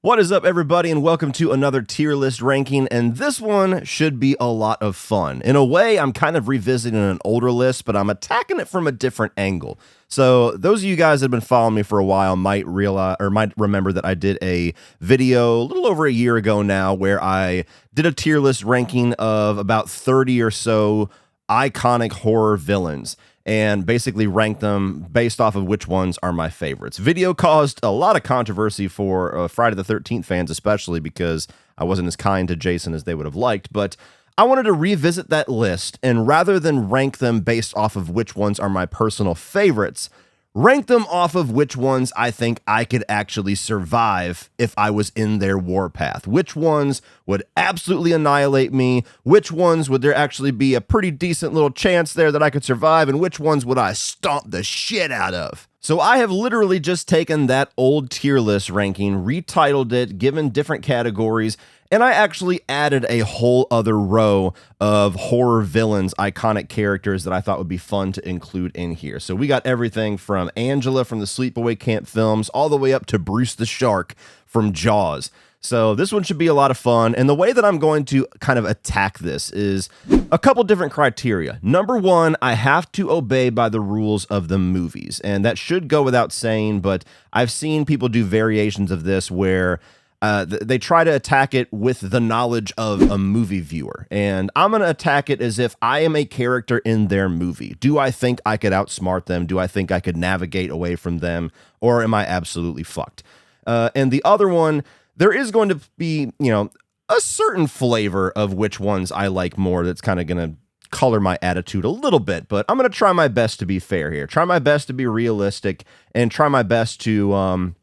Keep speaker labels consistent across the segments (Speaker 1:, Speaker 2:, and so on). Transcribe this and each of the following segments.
Speaker 1: What is up, everybody, and welcome to another tier list ranking, and this one should be a lot of fun. In a way, I'm kind of revisiting an older list, but I'm attacking it from a different angle. So those of you guys that have been following me for a while might realize or might remember that I did a video a little over a year ago now where I did a tier list ranking of about 30 or so iconic horror villains, and basically rank them based off of which ones are my favorites. Video caused a lot of controversy for Friday the 13th fans, especially because I wasn't as kind to Jason as they would have liked, but I wanted to revisit that list, and rather than rank them based off of which ones are my personal favorites, rank them off of which ones I think I could actually survive if I was in their warpath. Which ones would absolutely annihilate me? Which ones would there actually be a pretty decent little chance there that I could survive? And which ones would I stomp the shit out of? So I have literally just taken that old tier list ranking, retitled it, given different categories, and I actually added a whole other row of horror villains, iconic characters that I thought would be fun to include in here. So we got everything from Angela from the Sleepaway Camp films all the way up to Bruce the Shark from Jaws. So this one should be a lot of fun, and the way that I'm going to kind of attack this is a couple different criteria. Number one, I have to obey by the rules of the movies, and that should go without saying, but I've seen people do variations of this where they try to attack it with the knowledge of a movie viewer, and I'm going to attack it as if I am a character in their movie. Do I think I could outsmart them? Do I think I could navigate away from them? Or am I absolutely fucked? And the other one, there is going to be, a certain flavor of which ones I like more that's kind of going to color my attitude a little bit, but I'm going to try my best to be fair here. Try my best to be realistic and try my best to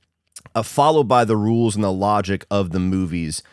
Speaker 1: follow by the rules and the logic of the movies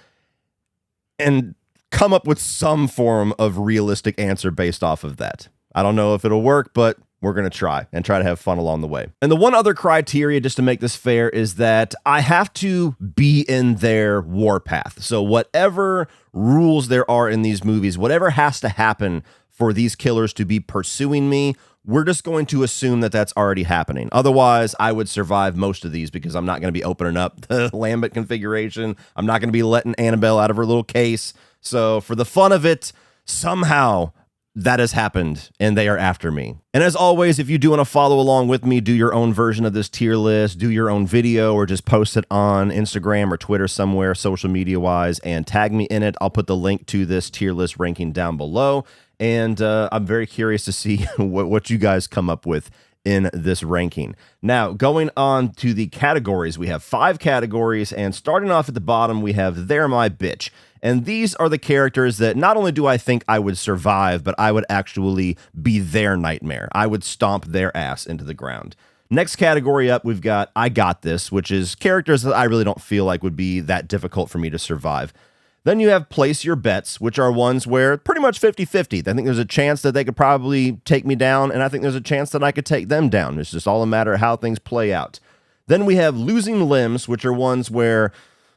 Speaker 1: and come up with some form of realistic answer based off of that. I don't know if it'll work, but we're going to try to have fun along the way. And the one other criteria, just to make this fair, is that I have to be in their warpath. So whatever rules there are in these movies, whatever has to happen for these killers to be pursuing me, we're just going to assume that that's already happening. Otherwise, I would survive most of these because I'm not going to be opening up the Lambert configuration. I'm not going to be letting Annabelle out of her little case. So for the fun of it, somehow that has happened, and they are after me. And as always, if you do want to follow along with me, do your own version of this tier list, do your own video, or just post it on Instagram or Twitter somewhere, social media-wise, and tag me in it. I'll put the link to this tier list ranking down below, and I'm very curious to see what you guys come up with in this ranking. Now, going on to the categories, we have 5 categories, and starting off at the bottom, we have They're My Bitch. And these are the characters that not only do I think I would survive, but I would actually be their nightmare. I would stomp their ass into the ground. Next category up, we've got I Got This, which is characters that I really don't feel like would be that difficult for me to survive. Then you have Place Your Bets, which are ones where pretty much 50-50. I think there's a chance that they could probably take me down, and I think there's a chance that I could take them down. It's just all a matter of how things play out. Then we have Losing Limbs, which are ones where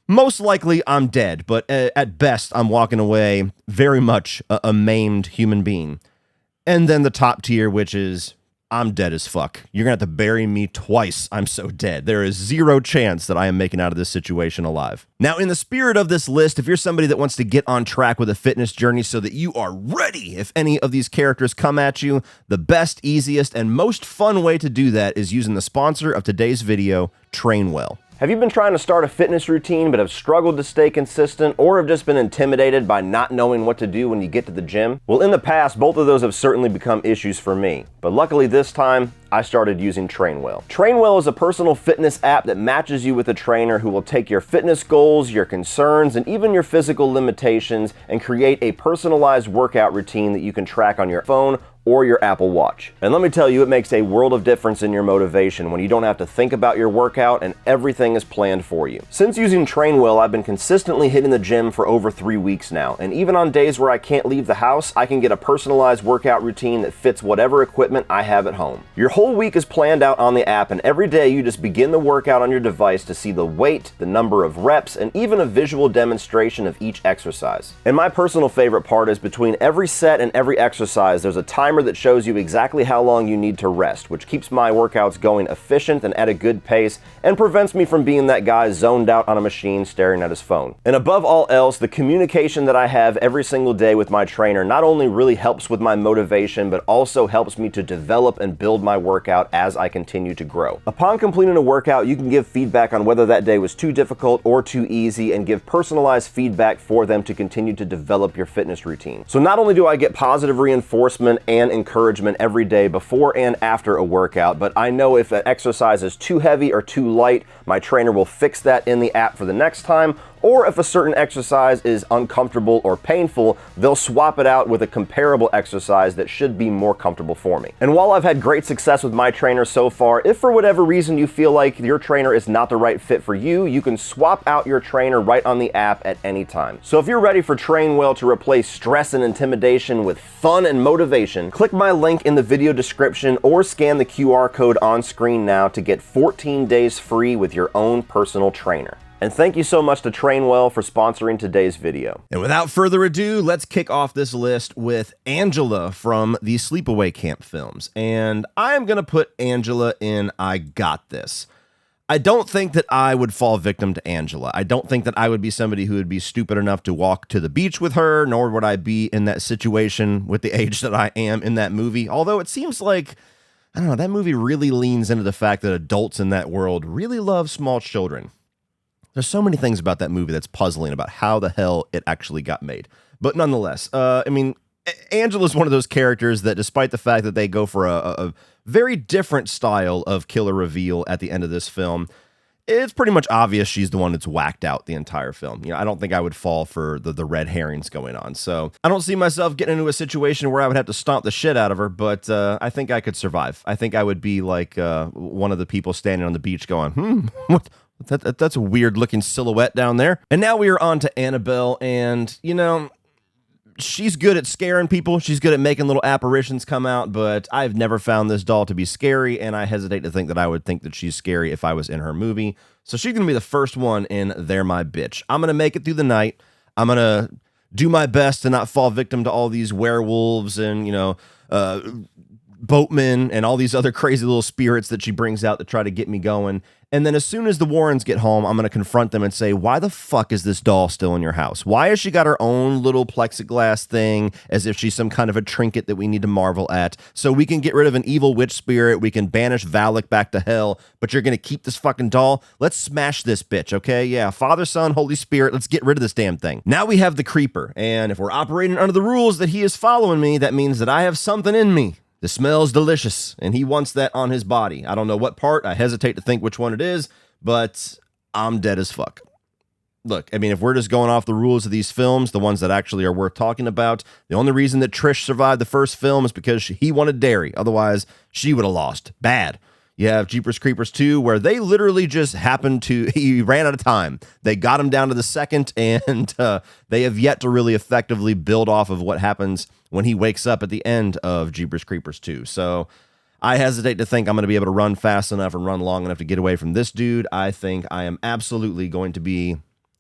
Speaker 1: most likely I'm dead, but at best I'm walking away very much a maimed human being. And then the top tier, which is I'm dead as fuck. You're going to have to bury me twice. I'm so dead. There is zero chance that I am making out of this situation alive. Now, in the spirit of this list, if you're somebody that wants to get on track with a fitness journey so that you are ready if any of these characters come at you, the best, easiest, and most fun way to do that is using the sponsor of today's video, Train Well. Have you been trying to start a fitness routine but have struggled to stay consistent, or have just been intimidated by not knowing what to do when you get to the gym? Well, in the past, both of those have certainly become issues for me. But luckily this time, I started using TrainWell. TrainWell is a personal fitness app that matches you with a trainer who will take your fitness goals, your concerns, and even your physical limitations and create a personalized workout routine that you can track on your phone or your Apple Watch. And let me tell you, it makes a world of difference in your motivation when you don't have to think about your workout and everything is planned for you. Since using TrainWell, I've been consistently hitting the gym for over 3 weeks now, and even on days where I can't leave the house, I can get a personalized workout routine that fits whatever equipment I have at home. Your whole week is planned out on the app, and every day you just begin the workout on your device to see the weight, the number of reps, and even a visual demonstration of each exercise. And my personal favorite part is between every set and every exercise, there's a timer timer that shows you exactly how long you need to rest, which keeps my workouts going efficient and at a good pace, and prevents me from being that guy zoned out on a machine staring at his phone. And above all else, the communication that I have every single day with my trainer not only really helps with my motivation, but also helps me to develop and build my workout as I continue to grow. Upon completing a workout, you can give feedback on whether that day was too difficult or too easy, and give personalized feedback for them to continue to develop your fitness routine. So not only do I get positive reinforcement and encouragement every day before and after a workout, but I know if an exercise is too heavy or too light, my trainer will fix that in the app for the next time, or if a certain exercise is uncomfortable or painful, they'll swap it out with a comparable exercise that should be more comfortable for me. And while I've had great success with my trainer so far, if for whatever reason you feel like your trainer is not the right fit for you, you can swap out your trainer right on the app at any time. So if you're ready for Train Well to replace stress and intimidation with fun and motivation, click my link in the video description or scan the QR code on screen now to get 14 days free with your own personal trainer. And thank you so much to Train Well for sponsoring today's video. And without further ado, let's kick off this list with Angela from the Sleepaway Camp films. And I am going to put Angela in I Got This. I don't think that I would fall victim to Angela. I don't think that I would be somebody who would be stupid enough to walk to the beach with her, nor would I be in that situation with the age that I am in that movie. Although it seems like, I don't know, that movie really leans into the fact that adults in that world really love small children. There's so many things about that movie that's puzzling about how the hell it actually got made. But nonetheless, Angela's one of those characters that, despite the fact that they go for a very different style of killer reveal at the end of this film, it's pretty much obvious she's the one that's whacked out the entire film. You know, I don't think I would fall for the red herrings going on. So I don't see myself getting into a situation where I would have to stomp the shit out of her, but I think I could survive. I think I would be like one of the people standing on the beach going, what? That's a weird looking silhouette down there. And now we are on to Annabelle, and you know, she's good at scaring people. She's good at making little apparitions come out, but I've never found this doll to be scary, and I hesitate to think that I would think that she's scary if I was in her movie. So she's gonna be the first one in They're My Bitch. I'm gonna make it through the night. I'm gonna do my best to not fall victim to all these werewolves and, you know, boatmen and all these other crazy little spirits that she brings out to try to get me going. And then as soon as the Warrens get home, I'm going to confront them and say, why the fuck is this doll still in your house? Why has she got her own little plexiglass thing as if she's some kind of a trinket that we need to marvel at? So we can get rid of an evil witch spirit. We can banish Valak back to hell, but you're going to keep this fucking doll? Let's smash this bitch, okay? Yeah, Father, Son, Holy Spirit, let's get rid of this damn thing. Now we have the Creeper, and if we're operating under the rules that he is following me, that means that I have something in me. The smell's delicious, and he wants that on his body. I don't know what part. I hesitate to think which one it is, but I'm dead as fuck. Look, I mean, if we're just going off the rules of these films, the ones that actually are worth talking about, the only reason that Trish survived the first film is because he wanted dairy. Otherwise, she would have lost. Bad. You have Jeepers Creepers 2, where they literally just happened to, he ran out of time. They got him down to the second, and they have yet to really effectively build off of what happens when he wakes up at the end of Jeepers Creepers 2. So I hesitate to think I'm going to be able to run fast enough and run long enough to get away from this dude. I think I am absolutely going to be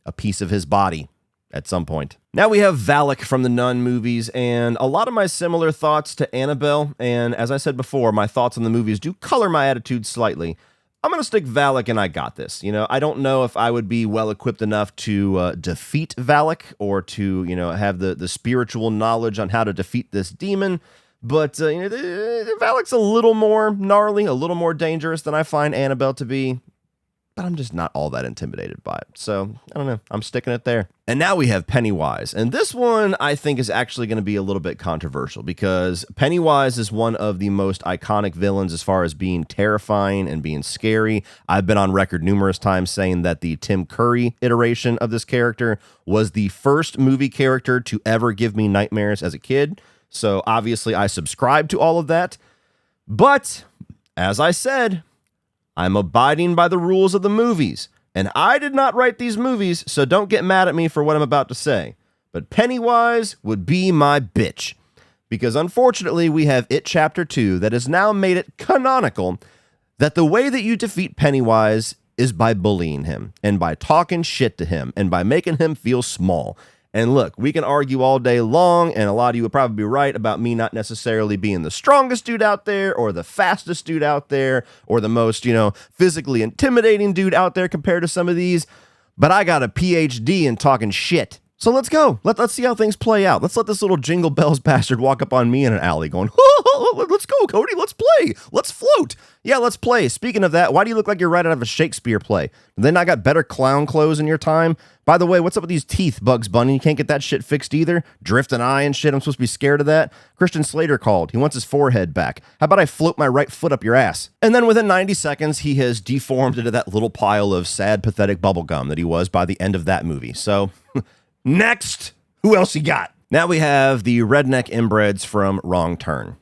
Speaker 1: a piece of his body at some point. Now we have Valak from the Nun movies, and a lot of my similar thoughts to Annabelle, and as I said before, my thoughts on the movies do color my attitude slightly. I'm going to stick Valak, and I got this. You know, I don't know if I would be well equipped enough to defeat Valak or to, you know, have the spiritual knowledge on how to defeat this demon, but you know, Valak's a little more gnarly, a little more dangerous than I find Annabelle to be. But I'm just not all that intimidated by it. So, I don't know. I'm sticking it there. And now we have Pennywise. And this one, I think, is actually going to be a little bit controversial because Pennywise is one of the most iconic villains as far as being terrifying and being scary. I've been on record numerous times saying that the Tim Curry iteration of this character was the first movie character to ever give me nightmares as a kid. So, obviously, I subscribe to all of that. But, as I said, I'm abiding by the rules of the movies, and I did not write these movies, so don't get mad at me for what I'm about to say. But Pennywise would be my bitch, because unfortunately we have It Chapter 2 that has now made it canonical that the way that you defeat Pennywise is by bullying him, and by talking shit to him, and by making him feel small. And look, we can argue all day long, and a lot of you would probably be right about me not necessarily being the strongest dude out there, or the fastest dude out there, or the most, physically intimidating dude out there compared to some of these. But I got a PhD in talking shit. So let's go. Let's see how things play out. Let's let this little Jingle Bells bastard walk up on me in an alley going, let's go, Cody. Let's play. Let's float. Yeah, let's play. Speaking of that, why do you look like you're right out of a Shakespeare play? Then I got better clown clothes in your time. By the way, what's up with these teeth, Bugs Bunny? You can't get that shit fixed either? Drift an eye and shit. I'm supposed to be scared of that? Christian Slater called. He wants his forehead back. How about I float my right foot up your ass? And then within 90 seconds, he has deformed into that little pile of sad, pathetic bubblegum that he was by the end of that movie. So... Next, who else you got? Now we have the redneck inbreds from Wrong Turn.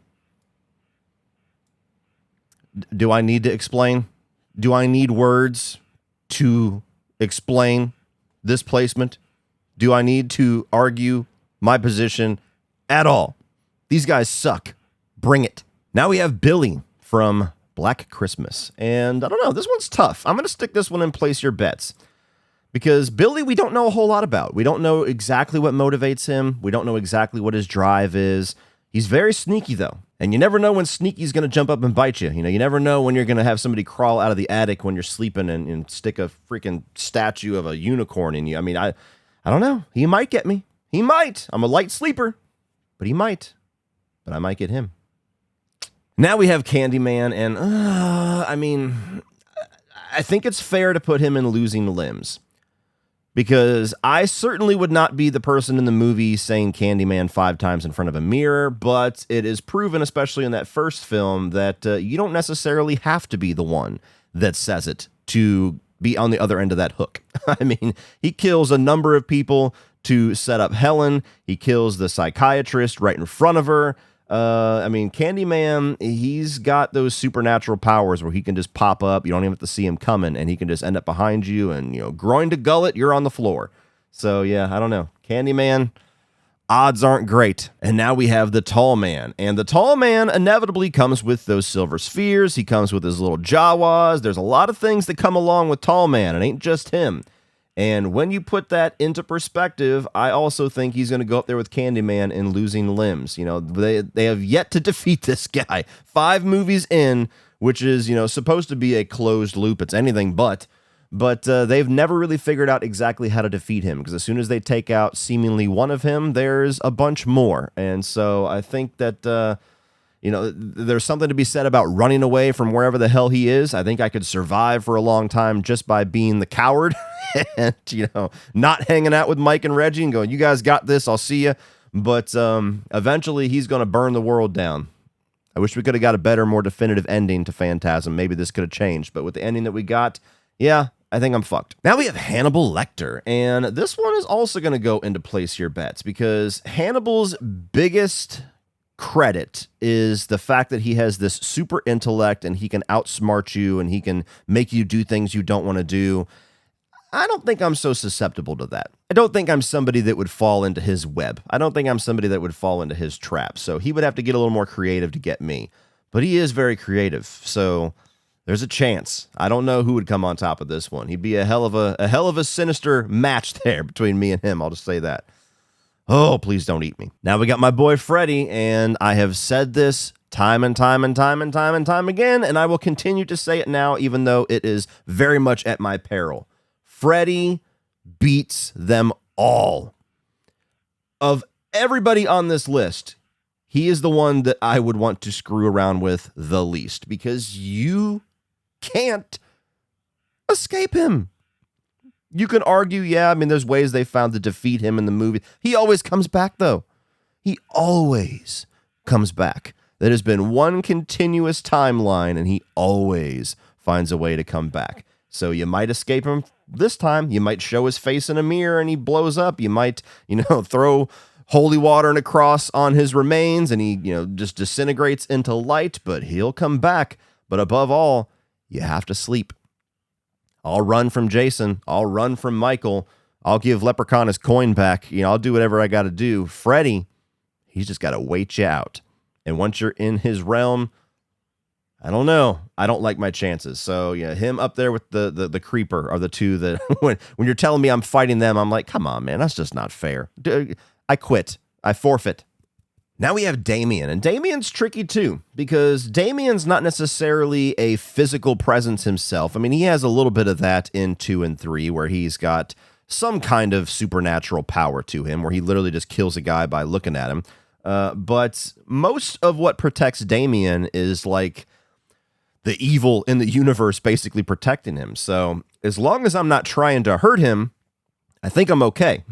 Speaker 1: Do I need to explain? Do I need words to explain this placement? Do I need to argue my position at all? These guys suck. Bring it. Now we have Billy from Black Christmas. And I don't know, this one's tough. I'm going to stick this one in Place Your Bets. Because Billy, we don't know a whole lot about. We don't know exactly what motivates him. We don't know exactly what his drive is. He's very sneaky, though. And you never know when Sneaky's going to jump up and bite you. You never know when you're going to have somebody crawl out of the attic when you're sleeping and stick a freaking statue of a unicorn in you. I mean, I don't know. He might get me. He might. I'm a light sleeper. But he might. But I might get him. Now we have Candyman. And, I think it's fair to put him in Losing Limbs. Because I certainly would not be the person in the movie saying Candyman 5 times in front of a mirror, but it is proven, especially in that first film, that you don't necessarily have to be the one that says it to be on the other end of that hook. I mean, he kills a number of people to set up Helen. He kills the psychiatrist right in front of her. Candyman, he's got those supernatural powers where he can just pop up. You don't even have to see him coming, and he can just end up behind you and, groin to gullet, you're on the floor. So, yeah, I don't know. Candyman, odds aren't great. And now we have the Tall Man. And the Tall Man inevitably comes with those silver spheres. He comes with his little Jawas. There's a lot of things that come along with Tall Man. It ain't just him. And when you put that into perspective, I also think he's going to go up there with Candyman in Losing Limbs. They have yet to defeat this guy. 5 movies in, which is, supposed to be a closed loop. It's anything but they've never really figured out exactly how to defeat him. Because as soon as they take out seemingly one of him, there's a bunch more. And so I think that... there's something to be said about running away from wherever the hell he is. I think I could survive for a long time just by being the coward and, not hanging out with Mike and Reggie and going, you guys got this, I'll see you. But eventually he's going to burn the world down. I wish we could have got a better, more definitive ending to Phantasm. Maybe this could have changed. But with the ending that we got, yeah, I think I'm fucked. Now we have Hannibal Lecter. And this one is also going to go into Place Your Bets because Hannibal's biggest... credit is the fact that he has this super intellect and he can outsmart you and he can make you do things you don't want to do. I don't think I'm so susceptible to that. I don't think I'm somebody that would fall into his web. I don't think I'm somebody that would fall into his trap. So he would have to get a little more creative to get me. But he is very creative. So there's a chance. I don't know who would come on top of this one. He'd be a hell of a sinister match there between me and him. I'll just say that. Oh, please don't eat me. Now we got my boy Freddy, and I have said this time and time again, and I will continue to say it now, even though it is very much at my peril. Freddy beats them all. Of everybody on this list, he is the one that I would want to screw around with the least, because you can't escape him. You can argue, there's ways they found to defeat him in the movie. He always comes back, though. He always comes back. There has been one continuous timeline, and he always finds a way to come back. So you might escape him this time. You might show his face in a mirror, and he blows up. You might, throw holy water and a cross on his remains, and he, just disintegrates into light, but he'll come back. But above all, you have to sleep. I'll run from Jason. I'll run from Michael. I'll give Leprechaun his coin back. I'll do whatever I got to do. Freddy, he's just got to wait you out. And once you're in his realm, I don't know. I don't like my chances. So yeah, him up there with the creeper are the two that when you're telling me I'm fighting them, I'm like, come on, man, that's just not fair. I quit. I forfeit. Now we have Damien, and Damien's tricky too, because Damien's not necessarily a physical presence himself. I mean, he has a little bit of that in 2 and 3, where he's got some kind of supernatural power to him, where he literally just kills a guy by looking at him. But most of what protects Damien is like the evil in the universe basically protecting him. So as long as I'm not trying to hurt him, I think I'm okay.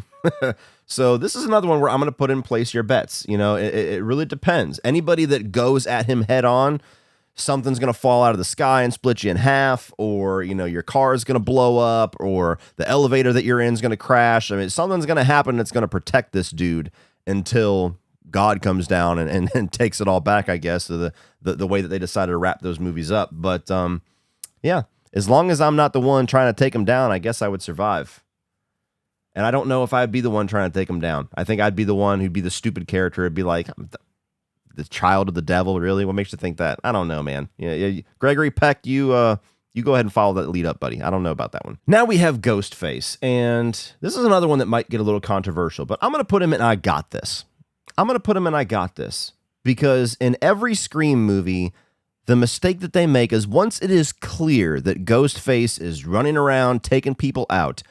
Speaker 1: So this is another one where I'm going to put in place your bets. You know, it really depends. Anybody that goes at him head on, something's going to fall out of the sky and split you in half, or, you know, your car is going to blow up, or the elevator that you're in is going to crash. I mean, something's going to happen that's going to protect this dude until God comes down and takes it all back, I guess, to the way that they decided to wrap those movies up. But yeah, as long as I'm not the one trying to take him down, I guess I would survive. And I don't know if I'd be the one trying to take him down. I think I'd be the one who'd be the stupid character. It'd be like, the child of the devil, really? What makes you think that? I don't know, man. Yeah. Gregory Peck, you go ahead and follow that lead up, buddy. I don't know about that one. Now we have Ghostface, and this is another one that might get a little controversial, but I'm going to put him in I Got This. Because in every Scream movie, the mistake that they make is once it is clear that Ghostface is running around taking people out,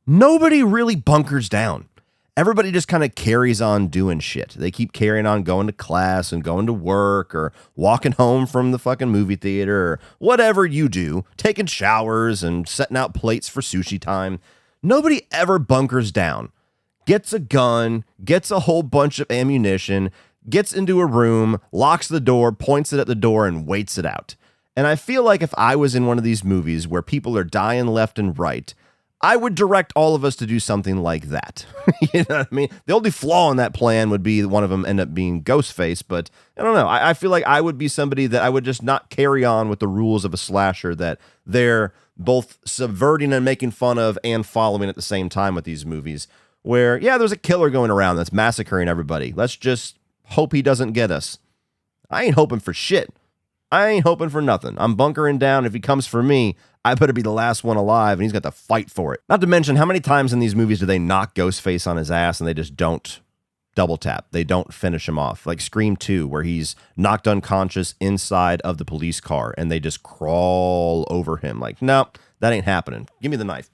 Speaker 1: nobody really bunkers down. Everybody just kind of carries on doing shit. They keep carrying on going to class and going to work or walking home from the fucking movie theater or whatever you do, taking showers and setting out plates for sushi time. Nobody ever bunkers down, gets a gun, gets a whole bunch of ammunition, gets into a room, locks the door, points it at the door, and waits it out. And I feel like if I was in one of these movies where people are dying left and right, I would direct all of us to do something like that. You know what I mean? The only flaw in that plan would be one of them end up being Ghostface, but I don't know. I feel like I would be somebody that I would just not carry on with the rules of a slasher that they're both subverting and making fun of and following at the same time with these movies, where, yeah, there's a killer going around that's massacring everybody. Let's just hope he doesn't get us. I ain't hoping for shit. I ain't hoping for nothing. I'm bunkering down. If he comes for me, I better be the last one alive, and he's got to fight for it. Not to mention, how many times in these movies do they knock Ghostface on his ass and they just don't double tap? They don't finish him off. Like Scream 2, where he's knocked unconscious inside of the police car, and they just crawl over him. Like, no, that ain't happening. Give me the knife.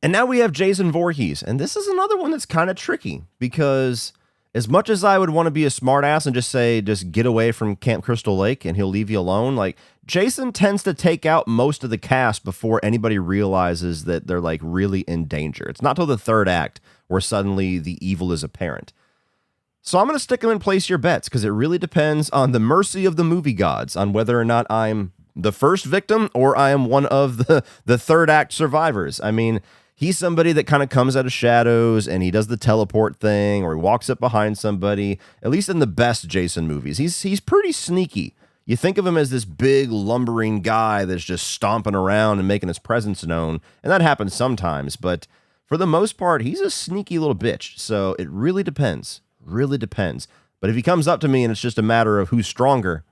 Speaker 1: And now we have Jason Voorhees, and this is another one that's kind of tricky, because as much as I would want to be a smartass and just say, just get away from Camp Crystal Lake and he'll leave you alone, like, Jason tends to take out most of the cast before anybody realizes that they're like really in danger. It's not till the third act where suddenly the evil is apparent. So I'm going to stick him in place your bets, because it really depends on the mercy of the movie gods on whether or not I'm the first victim or I am one of the third act survivors. I mean, he's somebody that kind of comes out of shadows and he does the teleport thing, or he walks up behind somebody. At least in the best Jason movies, he's pretty sneaky. You think of him as this big lumbering guy that's just stomping around and making his presence known, and that happens sometimes, but for the most part, he's a sneaky little bitch. So it really depends. But if he comes up to me and it's just a matter of who's stronger,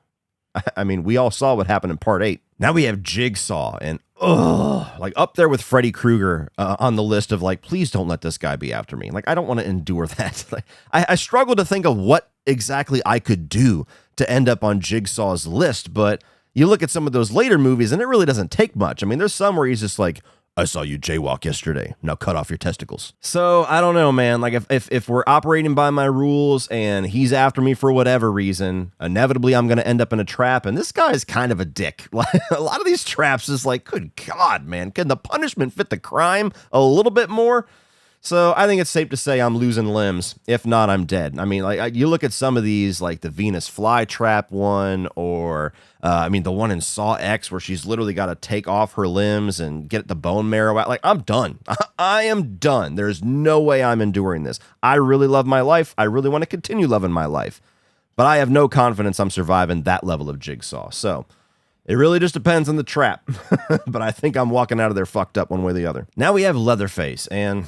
Speaker 1: I mean, we all saw what happened in part 8. Now we have Jigsaw, and like up there with Freddy Krueger on the list of like, please don't let this guy be after me. Like, I don't want to endure that. Like, I struggle to think of what exactly I could do to end up on Jigsaw's list, but you look at some of those later movies and it really doesn't take much. I mean, there's some where he's just like, I saw you jaywalk yesterday. Now cut off your testicles. So I don't know, man. Like if we're operating by my rules and he's after me for whatever reason, inevitably I'm going to end up in a trap. And this guy is kind of a dick. Like, a lot of these traps is like, good God, man, can the punishment fit the crime a little bit more? So I think it's safe to say I'm losing limbs. If not, I'm dead. I mean, like, you look at some of these, like the Venus flytrap one, or the one in Saw X where she's literally got to take off her limbs and get the bone marrow out. Like, I'm done. I am done. There's no way I'm enduring this. I really love my life. I really want to continue loving my life, but I have no confidence I'm surviving that level of Jigsaw. So it really just depends on the trap. But I think I'm walking out of there fucked up one way or the other. Now we have Leatherface, and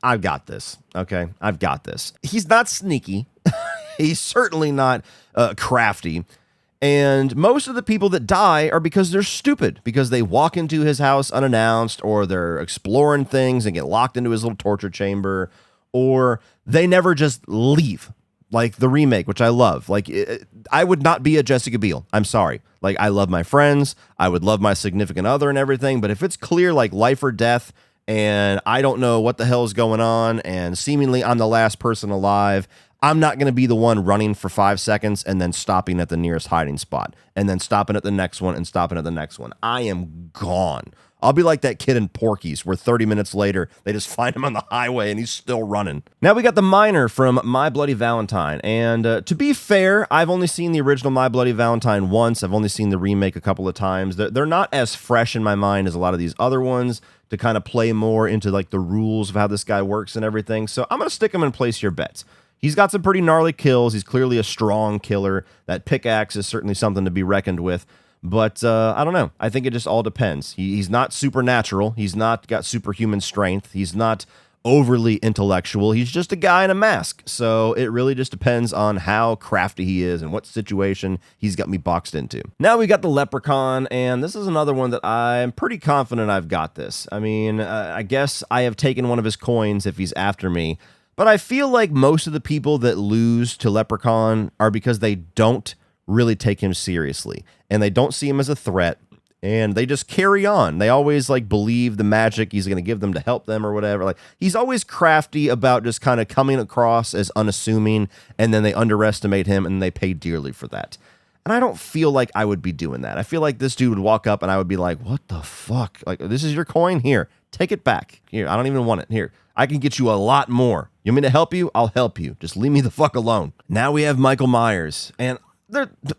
Speaker 1: I've got this, okay? I've got this. He's not sneaky. He's certainly not crafty. And most of the people that die are because they're stupid, because they walk into his house unannounced, or they're exploring things and get locked into his little torture chamber, or they never just leave. Like the remake, which I love. Like, I would not be a Jessica Biel. I'm sorry. Like, I love my friends. I would love my significant other and everything. But if it's clear, like, life or death, and I don't know what the hell is going on, and seemingly I'm the last person alive, I'm not going to be the one running for 5 seconds and then stopping at the nearest hiding spot, and then stopping at the next one and stopping at the next one. I am gone. I'll be like that kid in Porky's, where 30 minutes later, they just find him on the highway and he's still running. Now we got the miner from My Bloody Valentine. And to be fair, I've only seen the original My Bloody Valentine once. I've only seen the remake a couple of times. They're not as fresh in my mind as a lot of these other ones to kind of play more into like the rules of how this guy works and everything. So I'm going to stick him and place your bets. He's got some pretty gnarly kills. He's clearly a strong killer. That pickaxe is certainly something to be reckoned with. But I don't know. I think it just all depends. He's not supernatural. He's not got superhuman strength. He's not overly intellectual. He's just a guy in a mask. So it really just depends on how crafty he is and what situation he's got me boxed into. Now we got the Leprechaun, and this is another one that I'm pretty confident I've got this. I mean, I guess I have taken one of his coins if he's after me. But I feel like most of the people that lose to Leprechaun are because they don't really take him seriously, and they don't see him as a threat, and they just carry on. They always like believe the magic he's going to give them to help them or whatever. Like, he's always crafty about just kind of coming across as unassuming, and then they underestimate him and they pay dearly for that. And I don't feel like I would be doing that. I feel like this dude would walk up and I would be like, what the fuck? Like, this is your coin? Here, take it back. Here, I don't even want it. Here, I can get you a lot more. You want me to help you? I'll help you. Just leave me the fuck alone. Now we have Michael Myers, and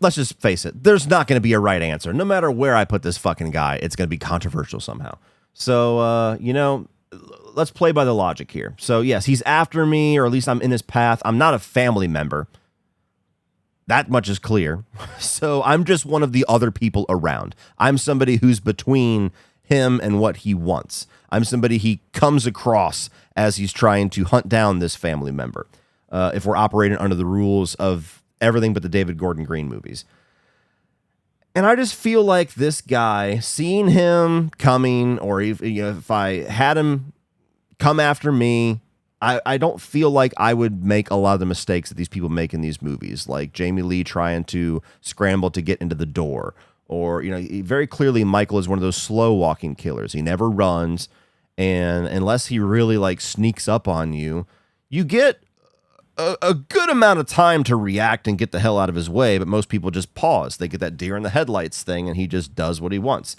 Speaker 1: let's just face it, there's not going to be a right answer. No matter where I put this fucking guy, it's going to be controversial somehow. So, let's play by the logic here. So, yes, he's after me, or at least I'm in his path. I'm not a family member. That much is clear. So I'm just one of the other people around. I'm somebody who's between him and what he wants. I'm somebody he comes across as he's trying to hunt down this family member. If we're operating under the rules of everything but the David Gordon Green movies. And I just feel like this guy, seeing him coming, or if I had him come after me, I don't feel like I would make a lot of the mistakes that these people make in these movies, like Jamie Lee trying to scramble to get into the door, or, very clearly Michael is one of those slow walking killers. He never runs, and unless he really like sneaks up on you, you get a good amount of time to react and get the hell out of his way, but most people just pause. They get that deer in the headlights thing, and he just does what he wants.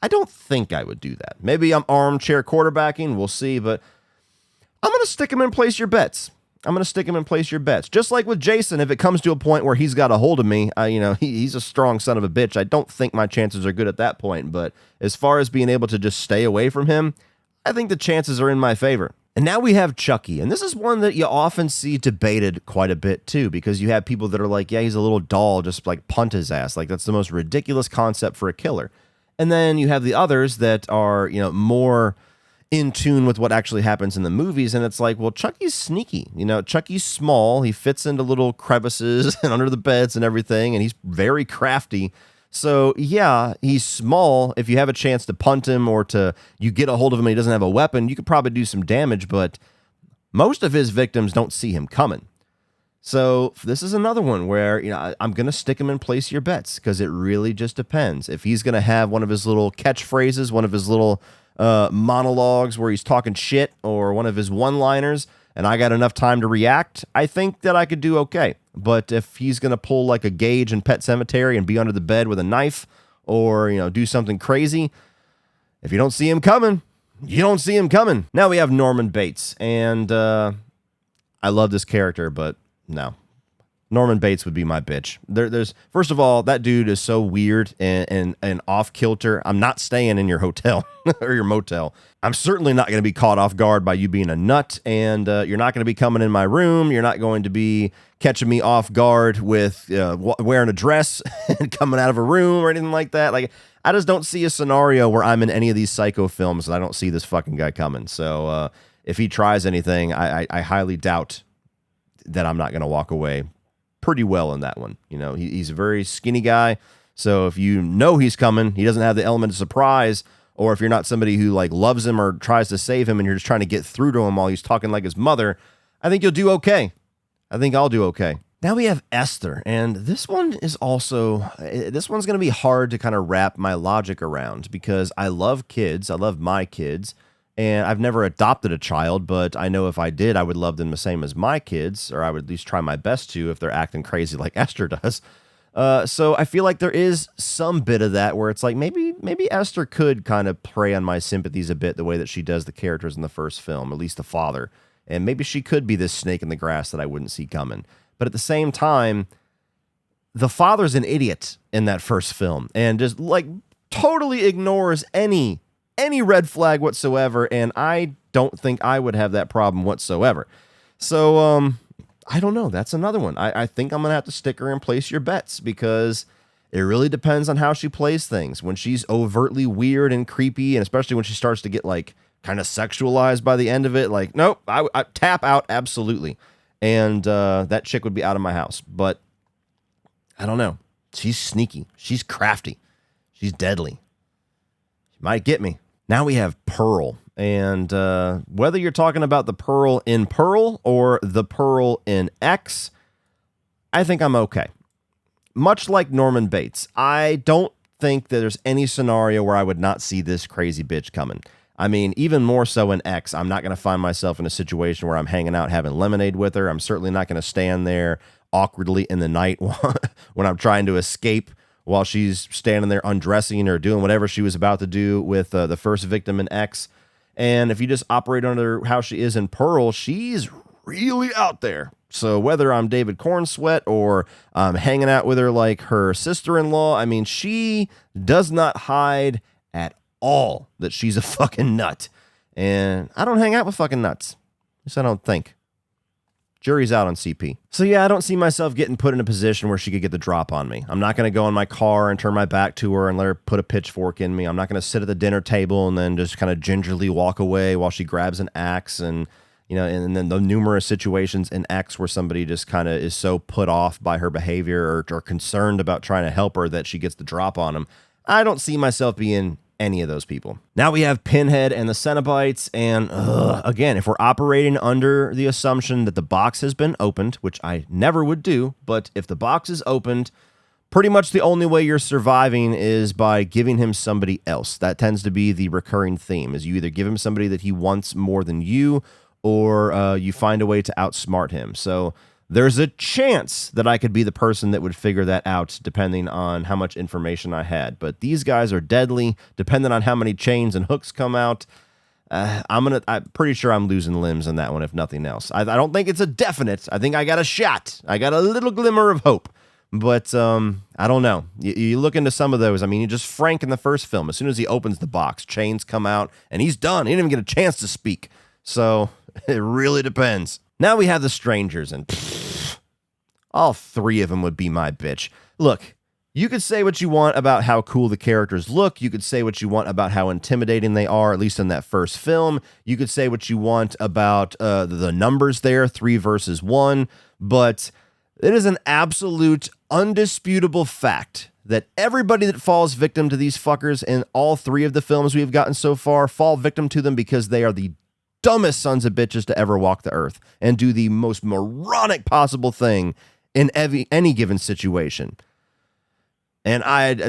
Speaker 1: I don't think I would do that. Maybe I'm armchair quarterbacking. We'll see, but I'm going to stick him and place your bets. Just like with Jason, if it comes to a point where he's got a hold of me, he's a strong son of a bitch. I don't think my chances are good at that point, but as far as being able to just stay away from him, I think the chances are in my favor. And now we have Chucky, and this is one that you often see debated quite a bit too, because you have people that are like, yeah, he's a little doll, just like punt his ass. Like, that's the most ridiculous concept for a killer. And then you have the others that are, more in tune with what actually happens in the movies, and it's like, well, Chucky's sneaky. Chucky's small. He fits into little crevices and under the beds and everything, and he's very crafty. So, yeah, he's small. If you have a chance to punt him, or you get a hold of him and he doesn't have a weapon, you could probably do some damage, but most of his victims don't see him coming. So this is another one where, I'm going to stick him and place your bets, because it really just depends. If he's going to have one of his little catchphrases, one of his little monologues where he's talking shit, or one of his one-liners, and I got enough time to react, I think that I could do okay. But if he's going to pull like a Gage in Pet Sematary and be under the bed with a knife, or, do something crazy, if you don't see him coming, you don't see him coming. Now we have Norman Bates, and I love this character, but no. Norman Bates would be my bitch. There's first of all, that dude is so weird and off kilter. I'm not staying in your hotel or your motel. I'm certainly not going to be caught off guard by you being a nut, and you're not going to be coming in my room. You're not going to be catching me off guard with wearing a dress and coming out of a room or anything like that. Like, I just don't see a scenario where I'm in any of these psycho films and I don't see this fucking guy coming. So if he tries anything, I highly doubt that I'm not going to walk away pretty well in that one. You know, he's a very skinny guy. So if you know he's coming, he doesn't have the element of surprise. Or if you're not somebody who like loves him or tries to save him and you're just trying to get through to him while he's talking like his mother, I think you'll do okay. I think I'll do okay. Now we have Esther, and this one is also, this one's going to be hard to kind of wrap my logic around because I love kids. I love my kids, and I've never adopted a child, but I know if I did, I would love them the same as my kids, or I would at least try my best to if they're acting crazy like Esther does. So I feel like there is some bit of that where it's like maybe Esther could kind of prey on my sympathies a bit the way that she does the characters in the first film, at least the father. And maybe she could be this snake in the grass that I wouldn't see coming. But at the same time, the father's an idiot in that first film and just like totally ignores any red flag whatsoever. And I don't think I would have that problem whatsoever. So, I don't know. That's another one. I think I'm going to have to stick her and place your bets because it really depends on how she plays things. When she's overtly weird and creepy, and especially when she starts to get like kind of sexualized by the end of it, like, nope, I tap out absolutely. And that chick would be out of my house. But I don't know. She's sneaky. She's crafty. She's deadly. She might get me. Now we have Pearl. And whether you're talking about the Pearl in Pearl or the Pearl in X, I think I'm okay. Much like Norman Bates, I don't think that there's any scenario where I would not see this crazy bitch coming. I mean, even more so in X, I'm not going to find myself in a situation where I'm hanging out having lemonade with her. I'm certainly not going to stand there awkwardly in the night when I'm trying to escape while she's standing there undressing or doing whatever she was about to do with the first victim in X. And if you just operate under how she is in Pearl, she's really out there. So whether I'm David Cornsweat or I'm hanging out with her like her sister-in-law, I mean, she does not hide at all that she's a fucking nut. And I don't hang out with fucking nuts. At least I don't think. Jury's out on CP. So yeah, I don't see myself getting put in a position where she could get the drop on me. I'm not going to go in my car and turn my back to her and let her put a pitchfork in me. I'm not going to sit at the dinner table and then just kind of gingerly walk away while she grabs an axe. And, you know, and then the numerous situations in X where somebody just kind of is so put off by her behavior or concerned about trying to help her that she gets the drop on them. I don't see myself being any of those people. Now we have Pinhead and the Cenobites, and again, if we're operating under the assumption that the box has been opened, which I never would do, but if the box is opened, pretty much the only way you're surviving is by giving him somebody else. That tends to be the recurring theme, is you either give him somebody that he wants more than you, or you find a way to outsmart him. So there's a chance that I could be the person that would figure that out depending on how much information I had. But these guys are deadly, depending on how many chains and hooks come out. I'm pretty sure I'm losing limbs in that one, if nothing else. I don't think it's a definite. I think I got a shot. I got a little glimmer of hope. But I don't know. You look into some of those. I mean, you just Frank in the first film. As soon as he opens the box, chains come out, and he's done. He didn't even get a chance to speak. So it really depends. Now we have the strangers, and all three of them would be my bitch. Look, you could say what you want about how cool the characters look. You could say what you want about how intimidating they are, at least in that first film. You could say what you want about the numbers there, 3 versus 1. But it is an absolute, undisputable fact that everybody that falls victim to these fuckers in all 3 of the films we've gotten so far fall victim to them because they are the dumbest sons of bitches to ever walk the earth and do the most moronic possible thing in any given situation. And that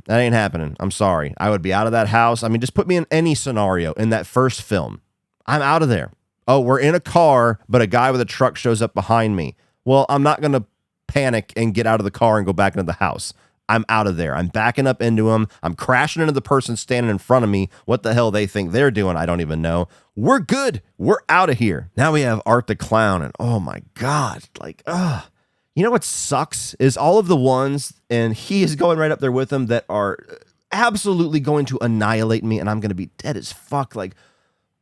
Speaker 1: ain't happening. I'm sorry. I would be out of that house. I mean, just put me in any scenario in that first film. I'm out of there. Oh, we're in a car, but a guy with a truck shows up behind me. Well, I'm not going to panic and get out of the car and go back into the house. I'm out of there. I'm backing up into him. I'm crashing into the person standing in front of me. What the hell they think they're doing, I don't even know. We're good. We're out of here. Now we have Art the Clown, and oh my God, like, you know what sucks is all of the ones, and he is going right up there with them, that are absolutely going to annihilate me, and I'm going to be dead as fuck. Like,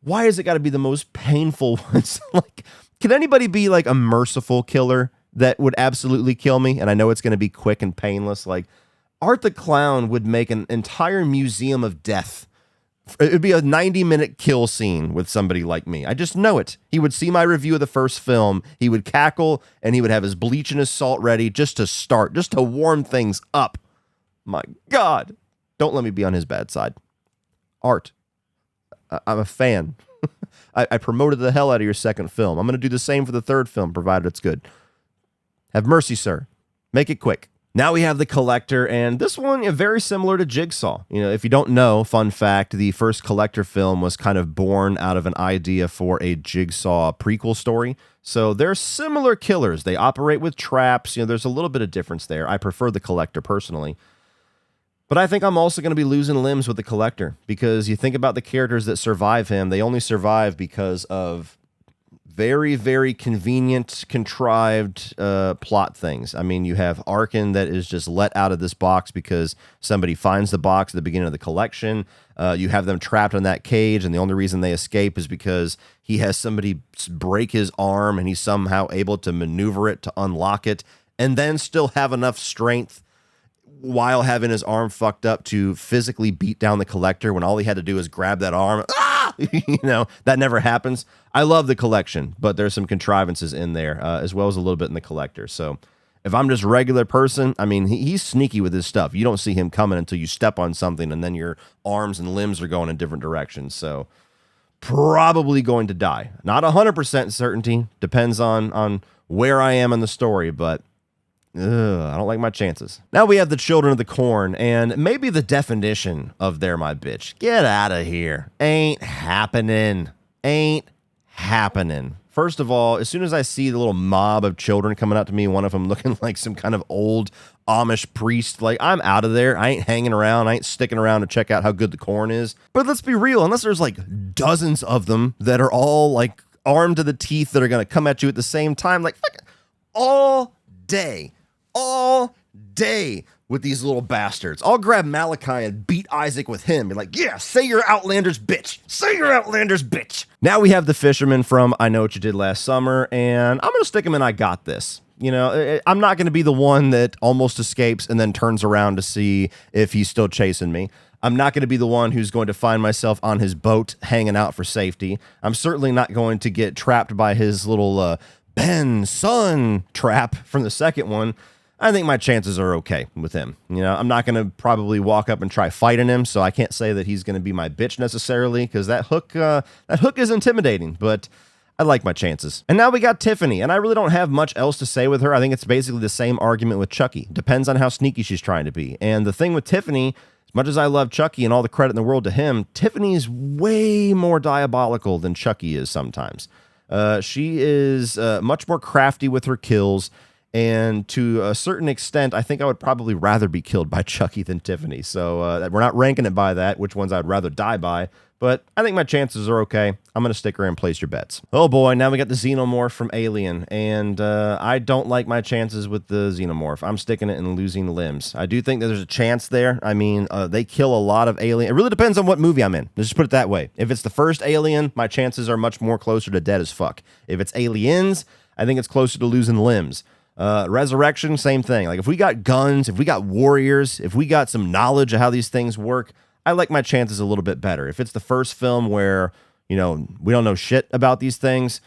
Speaker 1: why has it got to be the most painful ones? Like, can anybody be like a merciful killer that would absolutely kill me? And I know it's going to be quick and painless. Like, Art the Clown would make an entire museum of death It would be a 90-minute kill scene with somebody like me. I just know it. He would see my review of the first film, he would cackle, and he would have his bleach and his salt ready just to start, just to warm things up. My God. Don't let me be on his bad side. Art. I'm a fan. I promoted the hell out of your second film. I'm going to do the same for the third film, provided it's good. Have mercy, sir. Make it quick. Now we have the Collector, and this one very similar to Jigsaw. You know, if you don't know, fun fact, the first Collector film was kind of born out of an idea for a Jigsaw prequel story. So they're similar killers. They operate with traps. You know, there's a little bit of difference there. I prefer the Collector personally. But I think I'm also going to be losing limbs with the Collector, because you think about the characters that survive him, they only survive because of very, very convenient, contrived plot things. I mean, you have Arkin that is just let out of this box because somebody finds the box at the beginning of the collection. You have them trapped in that cage, and the only reason they escape is because he has somebody break his arm, and he's somehow able to maneuver it to unlock it, and then still have enough strength while having his arm fucked up to physically beat down the Collector when all he had to do is grab that arm. Ah! You know, that never happens. I love the collection, but there's some contrivances in there, as well as a little bit in the Collector. So if I'm just a regular person, I mean, he's sneaky with his stuff. You don't see him coming until you step on something, and then your arms and limbs are going in different directions. So probably going to die. Not 100% certainty. Depends on where I am in the story, but I don't like my chances. Now we have the Children of the Corn, and maybe the definition of they're my bitch. Get out of here. Ain't happening. Ain't happening. First of all, as soon as I see the little mob of children coming up to me, one of them looking like some kind of old Amish priest, like, I'm out of there. I ain't hanging around. I ain't sticking around to check out how good the corn is. But let's be real, unless there's like dozens of them that are all like armed to the teeth that are going to come at you at the same time, like fuck, all day with these little bastards. I'll grab Malachi and beat Isaac with him. Be like, yeah, say you're Outlander's bitch. Say you're Outlander's bitch. Now we have the fisherman from I Know What You Did Last Summer, and I'm going to stick him in I Got This. You know, I'm not going to be the one that almost escapes and then turns around to see if he's still chasing me. I'm not going to be the one who's going to find myself on his boat hanging out for safety. I'm certainly not going to get trapped by his little Ben Son trap from the second one. I think my chances are okay with him. You know, I'm not going to probably walk up and try fighting him, so I can't say that he's going to be my bitch necessarily, because that hook is intimidating, but I like my chances. And now we got Tiffany, and I really don't have much else to say with her. I think it's basically the same argument with Chucky. Depends on how sneaky she's trying to be. And the thing with Tiffany, as much as I love Chucky and all the credit in the world to him, Tiffany's way more diabolical than Chucky is sometimes. She is much more crafty with her kills. And to a certain extent, I think I would probably rather be killed by Chucky than Tiffany. So we're not ranking it by that, which ones I'd rather die by. But I think my chances are okay. I'm going to stick around and place your bets. Oh boy, now we got the Xenomorph from Alien. And I don't like my chances with the Xenomorph. I'm sticking it and losing limbs. I do think that there's a chance there. I mean, they kill a lot of Alien. It really depends on what movie I'm in. Let's just put it that way. If it's the first Alien, my chances are much more closer to dead as fuck. If it's Aliens, I think it's closer to losing limbs. Resurrection, same thing. Like if we got guns, if we got warriors, if we got some knowledge of how these things work, I like my chances a little bit better. If it's the first film where, you know, we don't know shit about these things,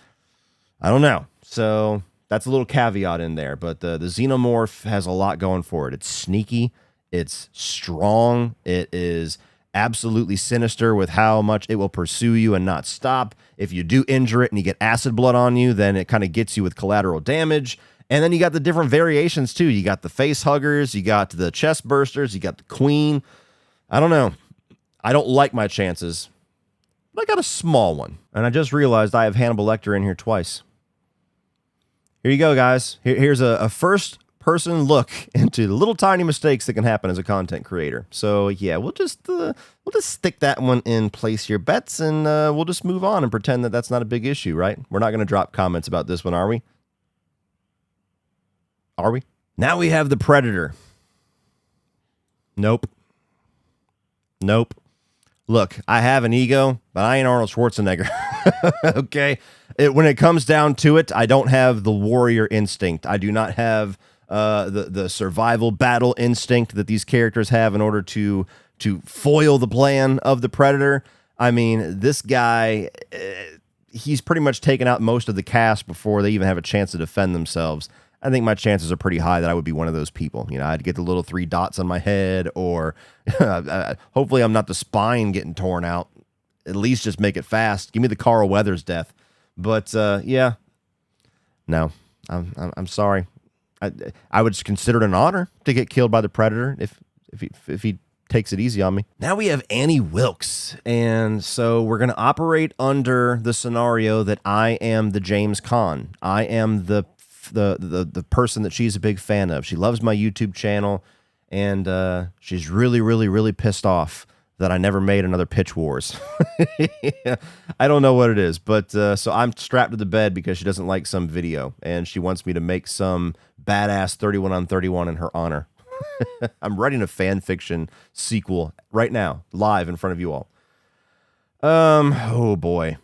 Speaker 1: I don't know. So that's a little caveat in there. But the Xenomorph has a lot going for it. It's sneaky. It's strong. It is absolutely sinister with how much it will pursue you and not stop. If you do injure it and you get acid blood on you, then it kind of gets you with collateral damage. And then you got the different variations too. You got the face huggers, you got the chest bursters, you got the queen. I don't know. I don't like my chances, but I got a small one. And I just realized I have Hannibal Lecter in here twice. Here you go, guys. Here's a first-person look into the little tiny mistakes that can happen as a content creator. So yeah, we'll just stick that one in place your bets, and we'll just move on and pretend that that's not a big issue, right? We're not going to drop comments about this one, are we? Are we? Now we have the Predator. Nope. Look, I have an ego, but I ain't Arnold Schwarzenegger. Okay? When it comes down to it, I don't have the warrior instinct. I do not have the survival battle instinct that these characters have in order to to foil the plan of the predator. I mean, this guy, he's pretty much taken out most of the cast before they even have a chance to defend themselves. I think my chances are pretty high that I would be one of those people. You know, I'd get the little 3 dots on my head, or hopefully I'm not the spine getting torn out. At least just make it fast. Give me the Carl Weathers death. But yeah, no, I'm sorry. I would consider it an honor to get killed by the predator if he takes it easy on me. Now we have Annie Wilkes, and so we're going to operate under the scenario that I am the James Caan. I am the person that she's a big fan of. She loves my YouTube channel, and she's really, really, really pissed off that I never made another Pitch Wars. I don't know what it is, but so I'm strapped to the bed because she doesn't like some video, and she wants me to make some badass 31 on 31 in her honor. I'm writing a fan fiction sequel right now, live in front of you all. Oh boy.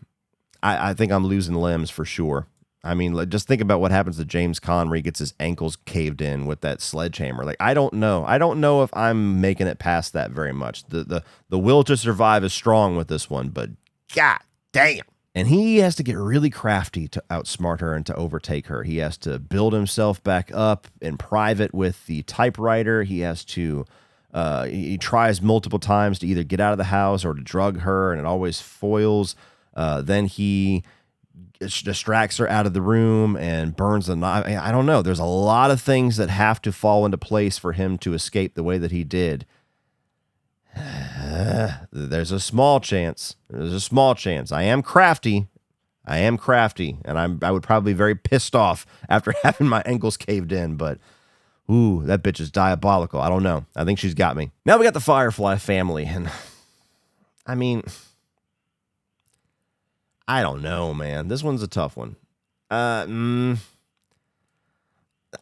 Speaker 1: I think I'm losing limbs for sure. I mean, just think about what happens to James Caan where he gets his ankles caved in with that sledgehammer. Like, I don't know. I don't know if I'm making it past that very much. The will to survive is strong with this one, but god damn. And he has to get really crafty to outsmart her and to overtake her. He has to build himself back up in private with the typewriter. He has to, he tries multiple times to either get out of the house or to drug her, and it always foils. Then he distracts her out of the room and burns the knife. I don't know. There's a lot of things that have to fall into place for him to escape the way that he did. There's a small chance. There's a small chance. I am crafty. And I would probably be very pissed off after having my ankles caved in, but ooh, that bitch is diabolical. I don't know. I think she's got me. Now we got the Firefly family, and I mean, I don't know, man. This one's a tough one.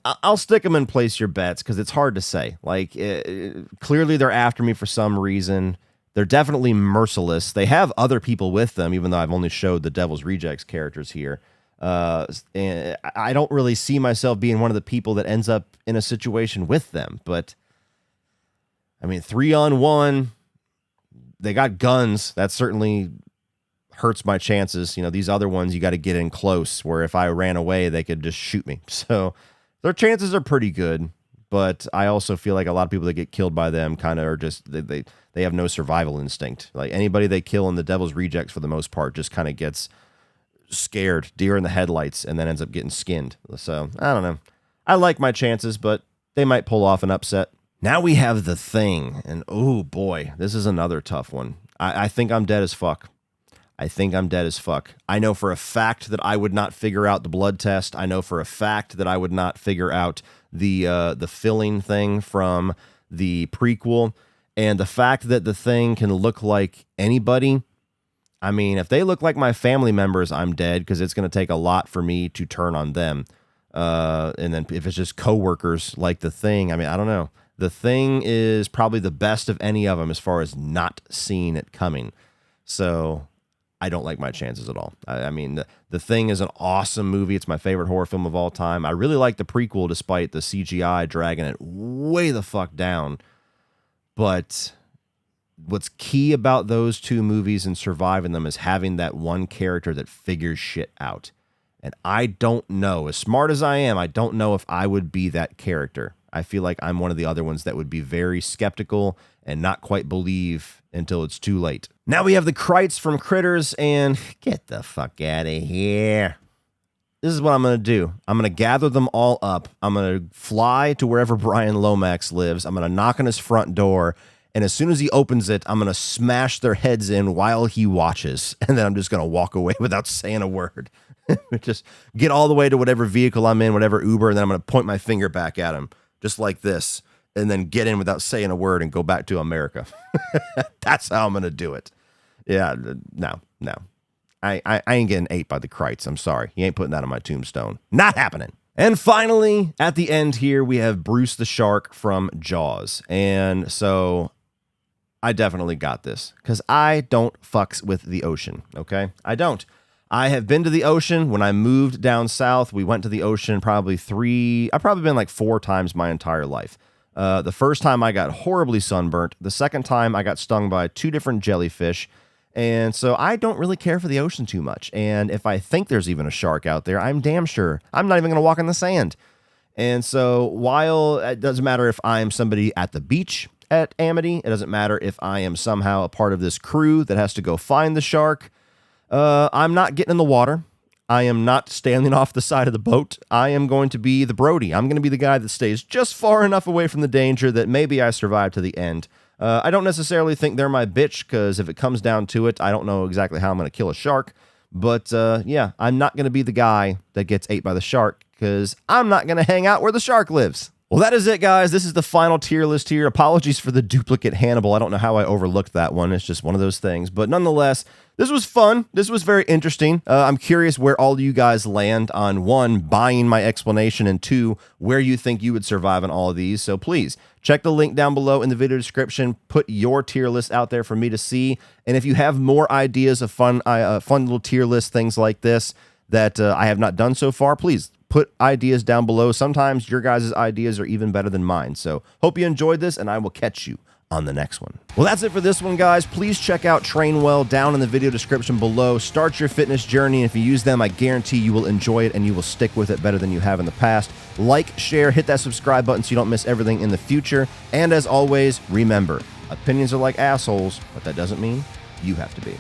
Speaker 1: I'll stick them in place your bets because it's hard to say. Like, clearly they're after me for some reason. They're definitely merciless. They have other people with them, even though I've only showed the Devil's Rejects characters here. And I don't really see myself being one of the people that ends up in a situation with them. But, I mean, 3-on-1, they got guns. That certainly hurts my chances. You know, these other ones, you got to get in close, where if I ran away, they could just shoot me. So their chances are pretty good, but I also feel like a lot of people that get killed by them kind of are just, they have no survival instinct. Like, anybody they kill in the Devil's Rejects, for the most part, just kind of gets scared, deer in the headlights, and then ends up getting skinned. So I don't know. I like my chances, but they might pull off an upset. Now we have The Thing, and oh boy, this is another tough one. I think I'm dead as fuck. I know for a fact that I would not figure out the blood test. I know for a fact that I would not figure out the filling thing from the prequel. And the fact that The Thing can look like anybody, I mean, if they look like my family members, I'm dead, because it's going to take a lot for me to turn on them. And then if it's just coworkers like The Thing, I mean, I don't know. The Thing is probably the best of any of them as far as not seeing it coming. So I don't like my chances at all. I mean, the Thing is an awesome movie. It's my favorite horror film of all time. I really like the prequel, despite the CGI dragging it way the fuck down. But what's key about those two movies and surviving them is having that one character that figures shit out. And I don't know, as smart as I am, I don't know if I would be that character. I feel like I'm one of the other ones that would be very skeptical and not quite believe until it's too late. Now we have the Krites from Critters, and get the fuck out of here. This is what I'm going to do. I'm going to gather them all up. I'm going to fly to wherever Brian Lomax lives. I'm going to knock on his front door, and as soon as he opens it, I'm going to smash their heads in while he watches, and then I'm just going to walk away without saying a word. Just get all the way to whatever vehicle I'm in, whatever Uber, and then I'm going to point my finger back at him, just like this, and then get in without saying a word and go back to America. That's how I'm going to do it. Yeah, no. I ain't getting ate by the Krites. I'm sorry. You ain't putting that on my tombstone. Not happening. And finally, at the end here, we have Bruce the Shark from Jaws. And so I definitely got this, because I don't fucks with the ocean, okay? I don't. I have been to the ocean. When I moved down south, we went to the ocean I've probably been like 4 times my entire life. The first time I got horribly sunburnt. The second time I got stung by 2 different jellyfish. And so I don't really care for the ocean too much. And if I think there's even a shark out there, I'm damn sure I'm not even going to walk in the sand. And so while it doesn't matter if I'm somebody at the beach at Amity, it doesn't matter if I am somehow a part of this crew that has to go find the shark, I'm not getting in the water. I am not standing off the side of the boat. I am going to be the Brody. I'm going to be the guy that stays just far enough away from the danger that maybe I survive to the end. I don't necessarily think they're my bitch, because if it comes down to it, I don't know exactly how I'm going to kill a shark. But yeah, I'm not going to be the guy that gets ate by the shark, because I'm not going to hang out where the shark lives. Well, that is it, guys. This is the final tier list here. Apologies for the duplicate Hannibal. I don't know how I overlooked that one. It's just one of those things. But nonetheless, this was fun. This was very interesting. I'm curious where all you guys land on, 1, buying my explanation, and 2, where you think you would survive on all of these. So please, check the link down below in the video description. Put your tier list out there for me to see. And if you have more ideas of fun little tier list things like this that I have not done so far, please put ideas down below. Sometimes your guys' ideas are even better than mine. So hope you enjoyed this, and I will catch you on the next one. Well, that's it for this one, guys. Please check out Train Well down in the video description below. Start your fitness journey, and if you use them, I guarantee you will enjoy it and you will stick with it better than you have in the past. Like, share, hit that subscribe button so you don't miss everything in the future. And as always, remember, opinions are like assholes, but that doesn't mean you have to be.